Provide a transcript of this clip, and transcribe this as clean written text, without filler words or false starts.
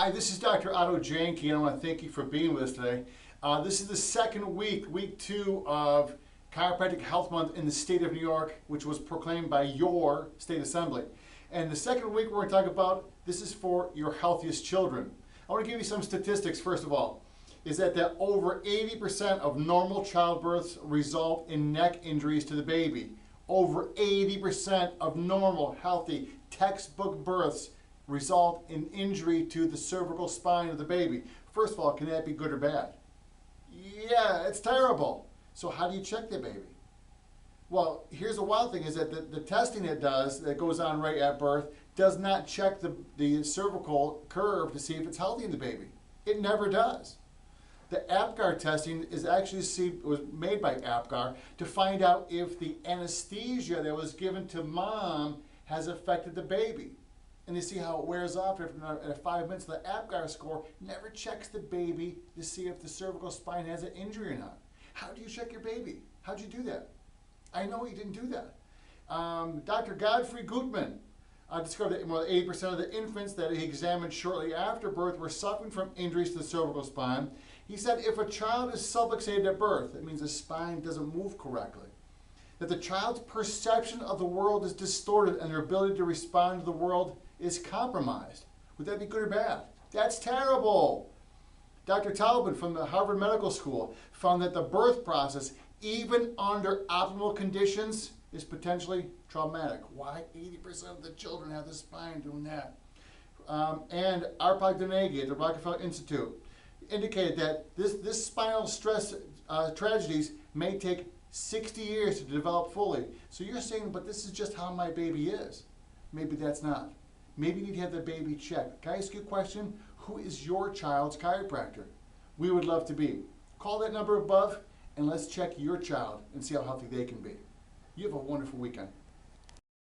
Hi, this is Dr. Otto Janke, and I want to thank you for being with us today. This is the second week 2 of Chiropractic Health Month in the state of New York, which was proclaimed by your state assembly. And the second week we're going to talk about, this is for your healthiest children. I want to give you some statistics first of all. Is that over 80% of normal childbirths result in neck injuries to the baby. Over 80% of normal, healthy, textbook births result in injury to the cervical spine of the baby. First of all, can that be good or bad? Yeah, it's terrible. So how do you check the baby? Well, here's the wild thing is that the testing it does, that goes on right at birth, does not check the cervical curve to see if it's healthy in the baby. It never does. The Apgar testing is actually was made by Apgar to find out if the anesthesia that was given to mom has affected the baby. And you see how it wears off after 5 minutes. The Apgar score never checks the baby to see if the cervical spine has an injury or not. How do you check your baby? How'd you do that? I know you didn't do that. Dr. Godfrey Gutman discovered that more than 80% of the infants that he examined shortly after birth were suffering from injuries to the cervical spine. He said if a child is subluxated at birth, it means the spine doesn't move correctly. That the child's perception of the world is distorted and their ability to respond to the world is compromised. Would that be good or bad? That's terrible. Dr. Talbot from the Harvard Medical School found that the birth process, even under optimal conditions, is potentially traumatic. Why? 80% of the children have the spine doing that. And Arpad Danegi at the Rockefeller Institute indicated that this spinal stress tragedies may take 60 years to develop fully. So you're saying, but this is just how my baby is. Maybe that's not. Maybe you need to have the baby checked. Can I ask you a question? Who is your child's chiropractor? We would love to be. Call that number above and let's check your child and see how healthy they can be. You have a wonderful weekend.